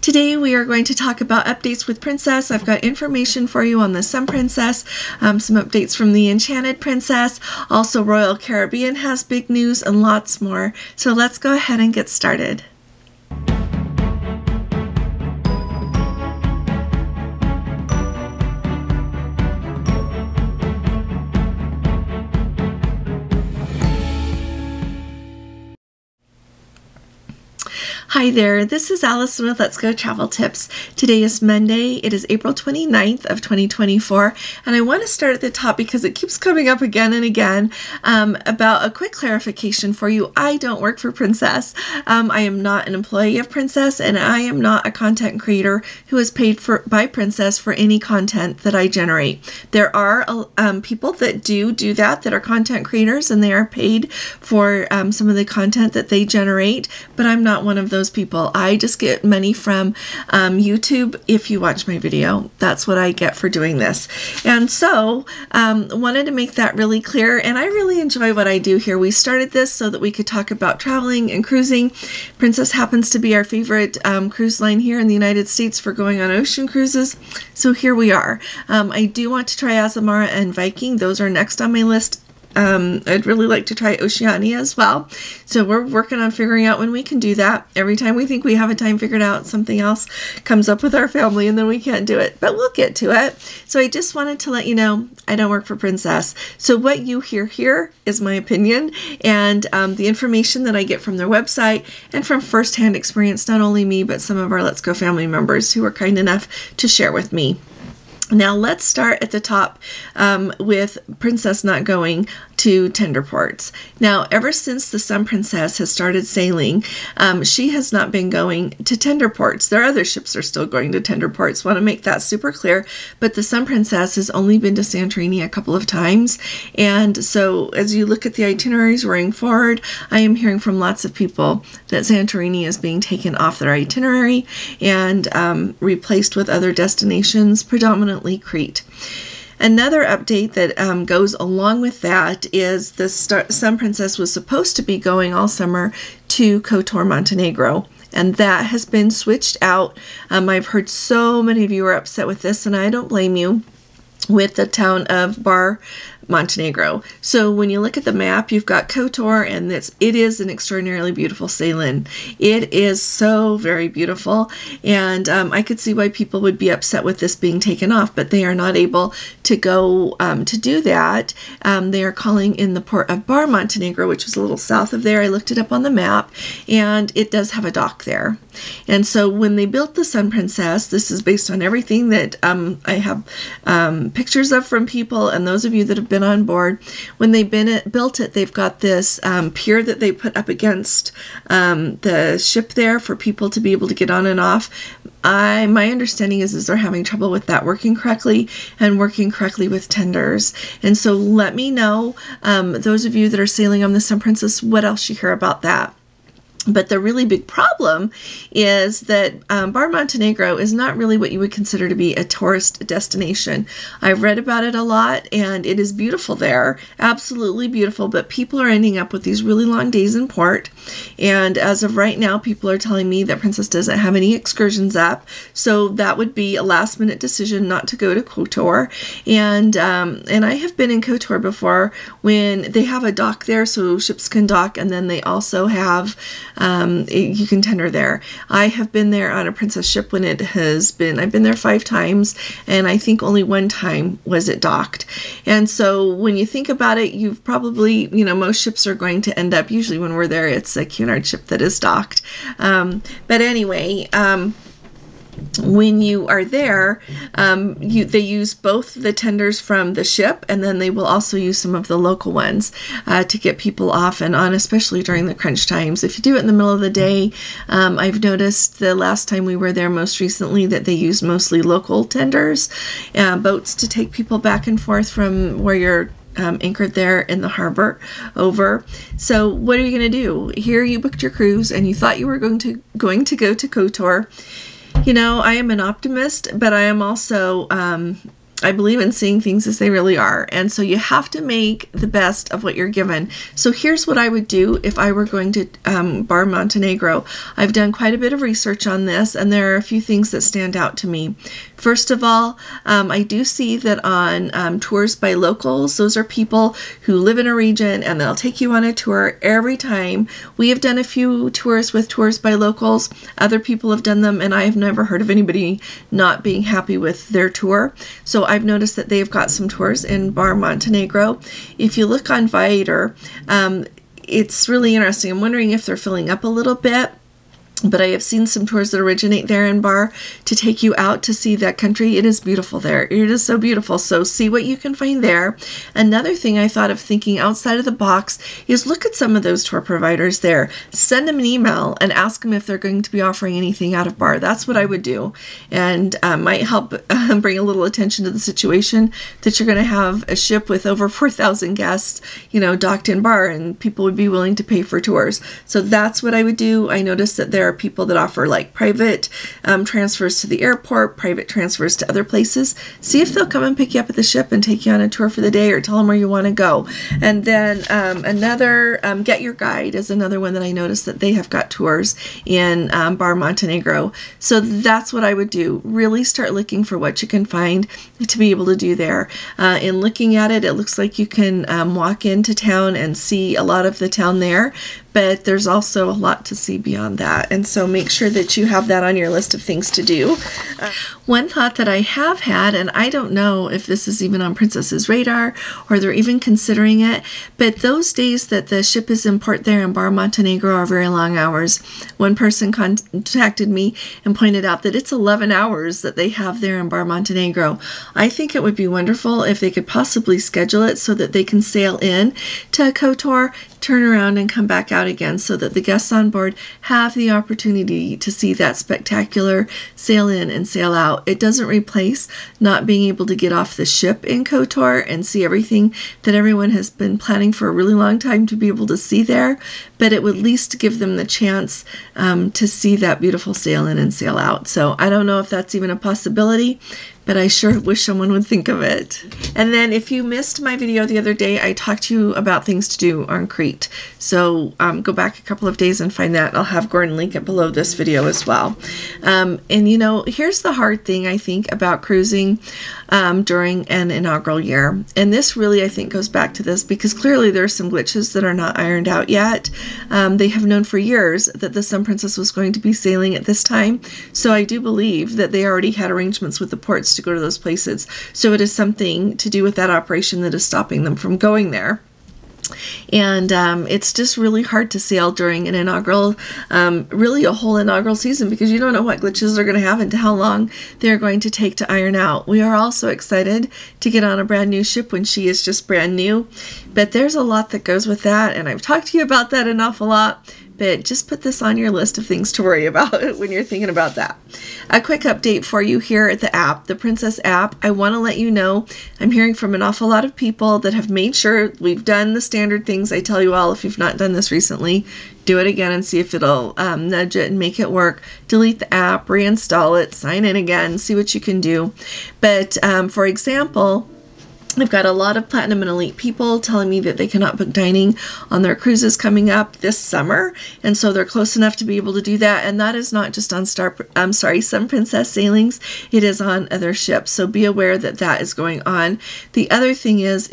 Today we are going to talk about updates with Princess. I've got information for you on the Sun Princess, some updates from the Enchanted Princess. Also, Royal Caribbean has big news and lots more. So let's go ahead and get started. Hi there, this is Allison with Let's Go Travel Tips. Today is Monday. It is April 29th of 2024, and I want to start at the top because it keeps coming up again and again about a quick clarification for you. I don't work for Princess. I am not an employee of Princess, and I am not a content creator who is paid by Princess for any content that I generate. There are people that do that are content creators, and they are paid for some of the content that they generate, but I'm not one of those people. I just get money from YouTube. If you watch my video, that's what I get for doing this. And so wanted to make that really clear, and I really enjoy what I do here. We started this so that we could talk about traveling and cruising. Princess happens to be our favorite cruise line here in the United States for going on ocean cruises, so here we are. I do want to try Azamara and Viking. Those are next on my list. I'd really like to try Oceania as well. So we're working on figuring out when we can do that. Every time we think we have a time figured out, something else comes up with our family and then we can't do it, but we'll get to it. So I just wanted to let you know I don't work for Princess. So what you hear here is my opinion and the information that I get from their website and from firsthand experience, not only me, but some of our Let's Go family members who are kind enough to share with me. Now let's start at the top with Princess not going to tender ports. Now, ever since the Sun Princess has started sailing, she has not been going to tender ports. Their other ships are still going to tender ports. Want to make that super clear. But the Sun Princess has only been to Santorini a couple of times. And so as you look at the itineraries going forward, I am hearing from lots of people that Santorini is being taken off their itinerary and replaced with other destinations, predominantly Crete. Another update that goes along with that is the Sun Princess was supposed to be going all summer to Kotor, Montenegro, and that has been switched out. I've heard so many of you are upset with this, and I don't blame you, with the town of Bar, Montenegro. So when you look at the map, you've got Kotor, and it is an extraordinarily beautiful sailing. It is so very beautiful, and I could see why people would be upset with this being taken off, but they are not able to go to do that. They are calling in the port of Bar, Montenegro, which is a little south of there. I looked it up on the map, and it does have a dock there. And so when they built the Sun Princess, this is based on everything that I have pictures of from people, and those of you that have been on board. When they built it, they've got this pier that they put up against the ship there for people to be able to get on and off. My understanding is they're having trouble with that working correctly and working correctly with tenders. And so let me know, those of you that are sailing on the Sun Princess, what else you hear about that. But the really big problem is that Bar Montenegro is not really what you would consider to be a tourist destination. I've read about it a lot, and it is beautiful there, absolutely beautiful, but people are ending up with these really long days in port. And as of right now, people are telling me that Princess doesn't have any excursions up, so that would be a last-minute decision not to go to Kotor. And I have been in Kotor before when they have a dock there, so ships can dock, and then they also have you can tender there. I have been there on a Princess ship when I've been there 5 times, and I think only 1 time was it docked. And so when you think about it, you've probably, most ships are going to end up, usually when we're there, it's a Cunard ship that is docked. But anyway, when you are there, they use both the tenders from the ship, and then they will also use some of the local ones to get people off and on, especially during the crunch times. If you do it in the middle of the day, I've noticed the last time we were there most recently that they use mostly local tenders, boats to take people back and forth from where you're anchored there in the harbor over. So what are you going to do? Here you booked your cruise and you thought you were going to go to Kotor. I am an optimist, but I am also I believe in seeing things as they really are. And so you have to make the best of what you're given. So here's what I would do if I were going to Bar Montenegro. I've done quite a bit of research on this, and there are a few things that stand out to me. First of all, I do see that on tours by locals, those are people who live in a region and they'll take you on a tour every time. We have done a few tours with tours by locals. Other people have done them, and I have never heard of anybody not being happy with their tour. So I've noticed that they've got some tours in Bar Montenegro. If you look on Viator, it's really interesting. I'm wondering if they're filling up a little bit. But I have seen some tours that originate there in Bar to take you out to see that country. It is beautiful there. It is so beautiful. So see what you can find there. Another thing I thought of thinking outside of the box is look at some of those tour providers there. Send them an email and ask them if they're going to be offering anything out of Bar. That's what I would do. And might help bring a little attention to the situation that you're going to have a ship with over 4,000 guests, docked in Bar, and people would be willing to pay for tours. So that's what I would do. I noticed that there are people that offer like private transfers to the airport, private transfers to other places. See if they'll come and pick you up at the ship and take you on a tour for the day, or tell them where you want to go. And then another Get Your Guide is another one that I noticed that they have got tours in Bar Montenegro. So that's what I would do. Really start looking for what you can find to be able to do there. In looking at it, it looks like you can walk into town and see a lot of the town there, but there's also a lot to see beyond that. And so make sure that you have that on your list of things to do. One thought that I have had, and I don't know if this is even on Princess's radar or they're even considering it, but those days that the ship is in port there in Bar Montenegro are very long hours. One person contacted me and pointed out that it's 11 hours that they have there in Bar Montenegro. I think it would be wonderful if they could possibly schedule it so that they can sail in to KOTOR, turn around and come back out again, so that the guests on board have the opportunity to see that spectacular sail in and sail out. It doesn't replace not being able to get off the ship in KOTOR and see everything that everyone has been planning for a really long time to be able to see there, but it would at least give them the chance to see that beautiful sail in and sail out. So I don't know if that's even a possibility, but I sure wish someone would think of it. And then if you missed my video the other day, I talked to you about things to do on Crete. So go back a couple of days and find that. I'll have Gordon link it below this video as well. And here's the hard thing I think about cruising during an inaugural year. And this really, I think, goes back to this, because clearly there's some glitches that are not ironed out yet. They have known for years that the Sun Princess was going to be sailing at this time. So I do believe that they already had arrangements with the ports to go to those places. So it is something to do with that operation that is stopping them from going there. And it's just really hard to sail during an inaugural, really a whole inaugural season, because you don't know what glitches they're going to have and how long they're going to take to iron out. We are also excited to get on a brand new ship when she is just brand new, but there's a lot that goes with that, and I've talked to you about that an awful lot. But just put this on your list of things to worry about when you're thinking about that. A quick update for you here at the app, the Princess app. I want to let you know I'm hearing from an awful lot of people that have made sure we've done the standard things. I tell you all, if you've not done this recently, do it again and see if it'll nudge it and make it work. Delete the app, reinstall it, sign in again, see what you can do. But for example, I've got a lot of Platinum and Elite people telling me that they cannot book dining on their cruises coming up this summer, and so they're close enough to be able to do that. And that is not just on Sun Princess sailings; it is on other ships. So be aware that that is going on. The other thing is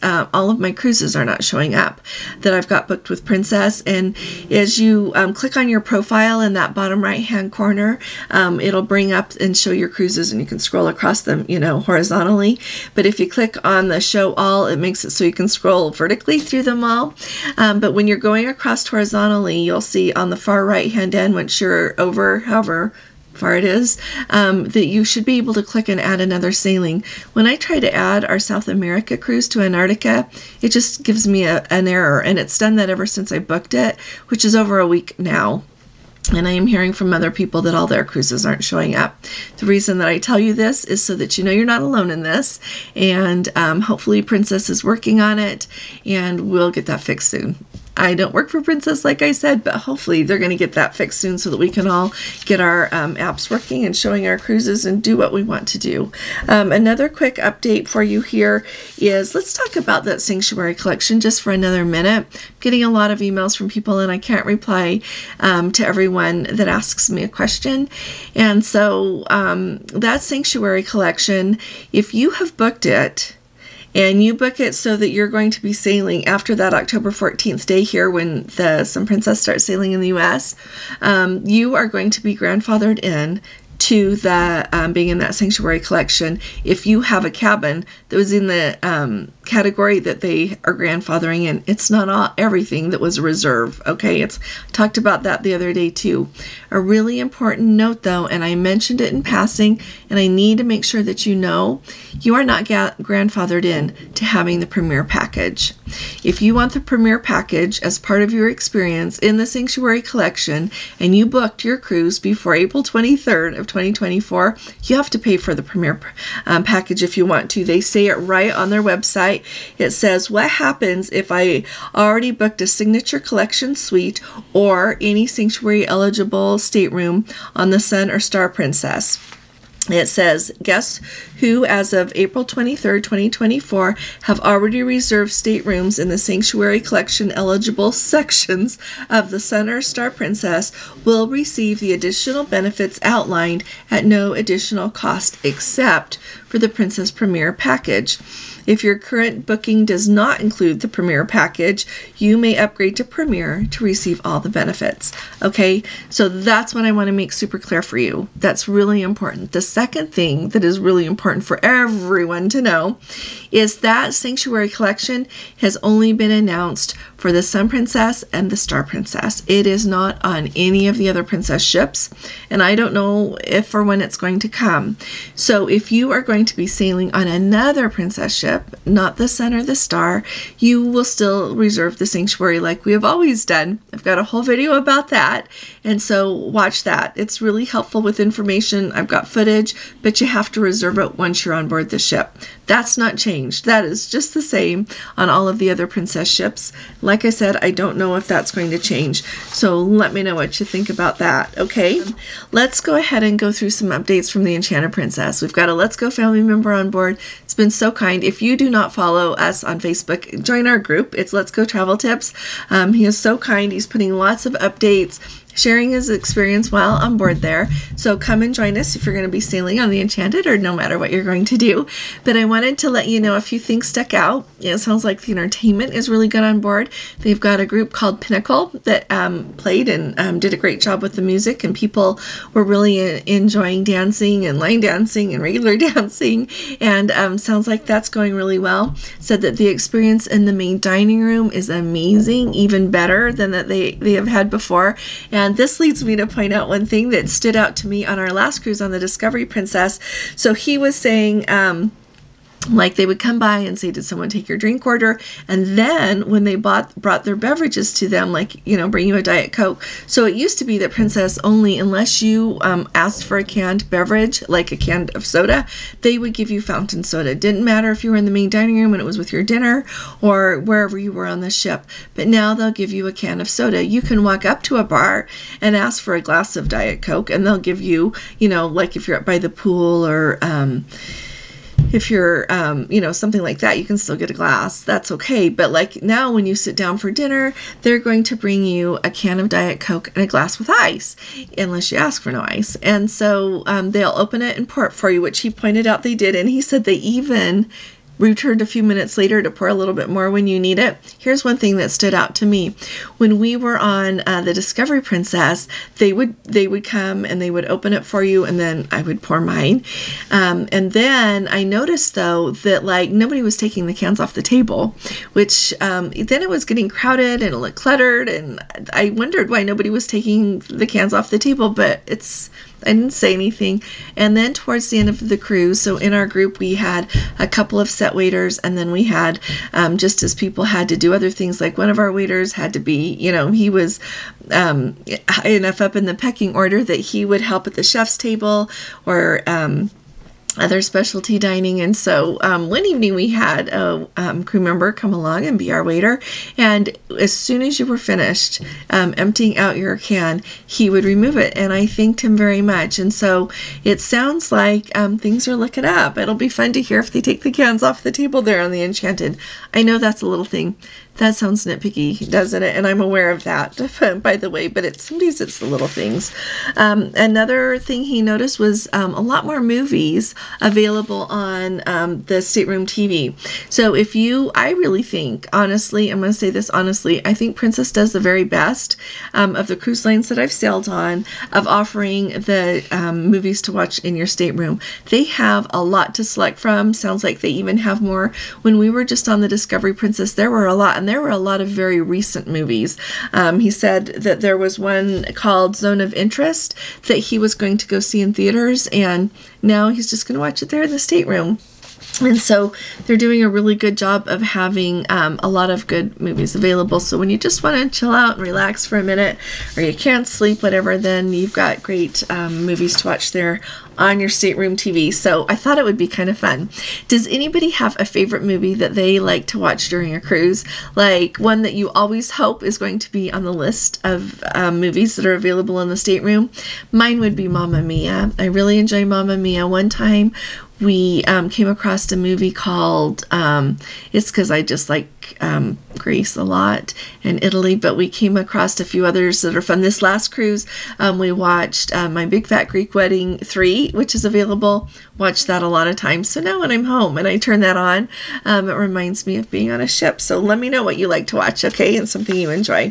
all of my cruises are not showing up that I've got booked with Princess. And as you click on your profile in that bottom right-hand corner, it'll bring up and show your cruises, and you can scroll across them, horizontally. But if you click on the show all, it makes it so you can scroll vertically through them all. But when you're going across horizontally, you'll see on the far right hand end, once you're over however far it is, that you should be able to click and add another sailing. When I try to add our South America cruise to Antarctica, it just gives me an error, and it's done that ever since I booked it, which is over a week now. And I am hearing from other people that all their cruises aren't showing up. The reason that I tell you this is so that you know you're not alone in this. And hopefully Princess is working on it, and we'll get that fixed soon. I don't work for Princess, like I said, but hopefully they're going to get that fixed soon so that we can all get our apps working and showing our cruises and do what we want to do. Another quick update for you here is let's talk about that Sanctuary collection just for another minute. I'm getting a lot of emails from people and I can't reply to everyone that asks me a question. And so that Sanctuary collection, if you have booked it, and you book it so that you're going to be sailing after that October 14th day here when the Sun Princess starts sailing in the US, you are going to be grandfathered in to the being in that Sanctuary collection if you have a cabin that was in the category that they are grandfathering in. It's not everything that was a reserve, okay? It's talked about that the other day too. A really important note though, and I mentioned it in passing, and I need to make sure that you know, you are not grandfathered in to having the Premier package. If you want the Premier package as part of your experience in the Sanctuary collection and you booked your cruise before April 23rd of 2024, you have to pay for the Premier package if you want to. They say it right on their website. It says, what happens if I already booked a Signature Collection suite or any Sanctuary eligible stateroom on the Sun or Star Princess? It says, guests who, as of April 23rd, 2024, have already reserved staterooms in the Sanctuary Collection eligible sections of the Sun or Star Princess will receive the additional benefits outlined at no additional cost except for the Princess Premier package. If your current booking does not include the Premier package, you may upgrade to Premier to receive all the benefits. Okay, so that's what I want to make super clear for you. That's really important. The second thing that is really important for everyone to know is that Sanctuary collection has only been announced for the Sun Princess and the Star Princess. It is not on any of the other princess ships, and I don't know if or when it's going to come. So if you are going to be sailing on another princess ship, not the Sun or the Star, you will still reserve the Sanctuary like we have always done. I've got a whole video about that, and so watch that. It's really helpful with information. I've got footage, but you have to reserve it once you're on board the ship. That's not changed. That is just the same on all of the other princess ships. Like I said, I don't know if that's going to change. So let me know what you think about that, okay? Let's go ahead and go through some updates from the Enchanted Princess. We've got a Let's Go family member on board. It's been so kind. If you do not follow us on Facebook, join our group. It's Let's Go Travel Tips. He is so kind. He's putting lots of updates, sharing his experience while on board there. So come and join us if you're going to be sailing on the Enchanted or no matter what you're going to do. But I wanted to let you know a few things stuck out. It sounds like the entertainment is really good on board. They've got a group called Pinnacle that played and did a great job with the music, and people were really enjoying dancing and line dancing and regular dancing, and sounds like that's going really well. Said that the experience in the main dining room is amazing, even better than that they have had before. And this leads me to point out one thing that stood out to me on our last cruise on the Discovery Princess. So he was saying, like they would come by and say, did someone take your drink order? And then when they brought their beverages to them, like, you know, bring you a Diet Coke. So it used to be that Princess only, unless you asked for a canned beverage, like a can of soda, they would give you fountain soda. It didn't matter if you were in the main dining room and it was with your dinner or wherever you were on the ship. But now they'll give you a can of soda. You can walk up to a bar and ask for a glass of Diet Coke, and they'll give you, you know, like if you're up by the pool or if you're, you know, something like that, you can still get a glass. That's okay. But like now when you sit down for dinner, they're going to bring you a can of Diet Coke and a glass with ice, unless you ask for no ice. And so they'll open it and pour it for you, which he pointed out they did. And he said they even returned a few minutes later to pour a little bit more when you need it. Here's one thing that stood out to me. When we were on the Discovery Princess, they would come and they would open it for you, and then I would pour mine. And then I noticed though that like nobody was taking the cans off the table, which then it was getting crowded and it looked cluttered, and I wondered why nobody was taking the cans off the table, but I didn't say anything. And then towards the end of the cruise, so in our group we had a couple of set waiters, and then we had just as people had to do other things, like one of our waiters had to be, you know, he was high enough up in the pecking order that he would help at the chef's table, or other specialty dining. And so one evening we had a crew member come along and be our waiter, and as soon as you were finished emptying out your can, he would remove it, and I thanked him very much. And so it sounds like things are looking up. It'll be fun to hear if they take the cans off the table there on the Enchanted. I know that's a little thing. That sounds nitpicky, doesn't it? And I'm aware of that, by the way, but sometimes it's the little things. Another thing he noticed was a lot more movies available on the stateroom TV. So I really think, honestly, I'm going to say this honestly, I think Princess does the very best of the cruise lines that I've sailed on of offering the movies to watch in your stateroom. They have a lot to select from. Sounds like they even have more. When we were just on the Discovery Princess, there were a lot, and there were a lot of very recent movies. He said that there was one called Zone of Interest that he was going to go see in theaters, and now he's just going to watch it there in the stateroom. And so they're doing a really good job of having a lot of good movies available. So when you just want to chill out and relax for a minute, or you can't sleep, whatever, then you've got great movies to watch there on your stateroom TV. So I thought it would be kind of fun. Does anybody have a favorite movie that they like to watch during a cruise? Like one that you always hope is going to be on the list of movies that are available in the stateroom? Mine would be Mamma Mia. I really enjoy Mamma Mia. One time we came across a movie called, it's because I just like Greece a lot and Italy, but we came across a few others that are fun. This last cruise, we watched My Big Fat Greek Wedding 3, which is available. Watched that a lot of times. So now when I'm home and I turn that on, it reminds me of being on a ship. So let me know what you like to watch, okay, and something you enjoy.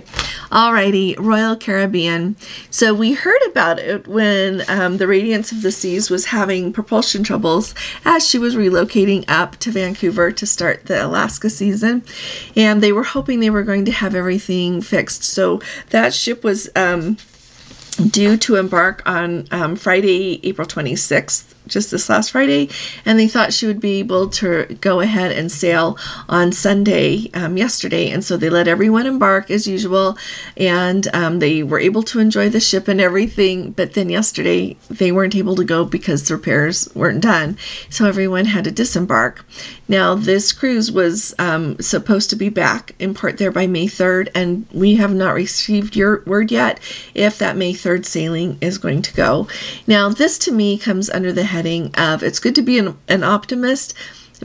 Alrighty, Royal Caribbean. So we heard about it when the Radiance of the Seas was having propulsion troubles as she was relocating up to Vancouver to start the Alaska season, and they were hoping they were going to have everything fixed. So that ship was due to embark on Friday, April 26th, just this last Friday, and they thought she would be able to go ahead and sail on Sunday, yesterday, and so they let everyone embark as usual, and they were able to enjoy the ship and everything, but then yesterday they weren't able to go because the repairs weren't done, so everyone had to disembark. Now this cruise was supposed to be back in port there by May 3rd, and we have not received your word yet if that May 3rd sailing is going to go. Now this to me comes under the heading of it's good to be an optimist,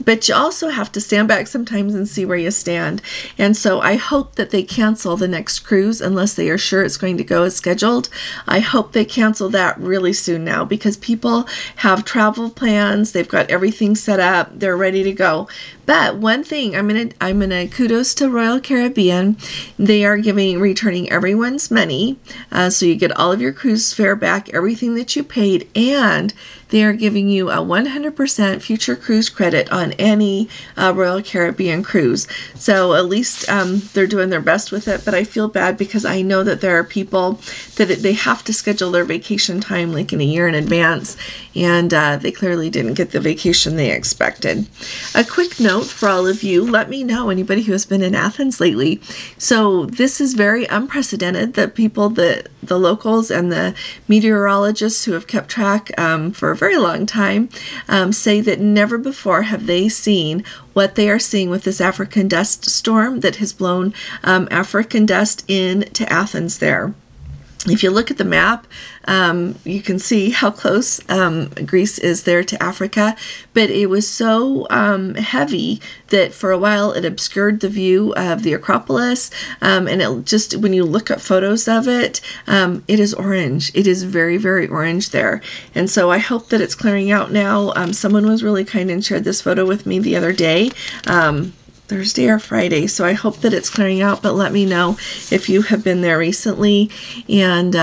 but you also have to stand back sometimes and see where you stand. And so I hope that they cancel the next cruise unless they are sure it's going to go as scheduled. I hope they cancel that really soon now, because people have travel plans, they've got everything set up, they're ready to go. But one thing, I'm gonna kudos to Royal Caribbean. They are returning everyone's money, so you get all of your cruise fare back, everything that you paid, and they are giving you a 100% future cruise credit on any Royal Caribbean cruise. So at least they're doing their best with it, but I feel bad because I know that there are people that they have to schedule their vacation time like in a year in advance, and they clearly didn't get the vacation they expected. A quick note for all of you, let me know, anybody who has been in Athens lately. So this is very unprecedented that people, the locals and the meteorologists who have kept track for a very long time say that never before have they seen what they are seeing with this African dust storm that has blown African dust into Athens there. If you look at the map, you can see how close Greece is there to Africa, but it was so heavy that for a while it obscured the view of the Acropolis, and it just, when you look at photos of it, it is orange. It is very, very orange there, and so I hope that it's clearing out now. Someone was really kind and shared this photo with me the other day, Thursday or Friday, so I hope that it's clearing out, but let me know if you have been there recently, and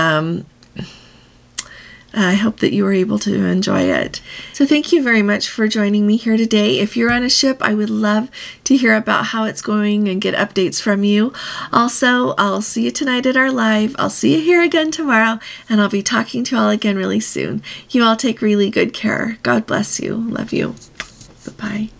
I hope that you were able to enjoy it. So thank you very much for joining me here today. If you're on a ship, I would love to hear about how it's going and get updates from you. Also, I'll see you tonight at our live. I'll see you here again tomorrow, and I'll be talking to you all again really soon. You all take really good care. God bless you. Love you. Bye-bye.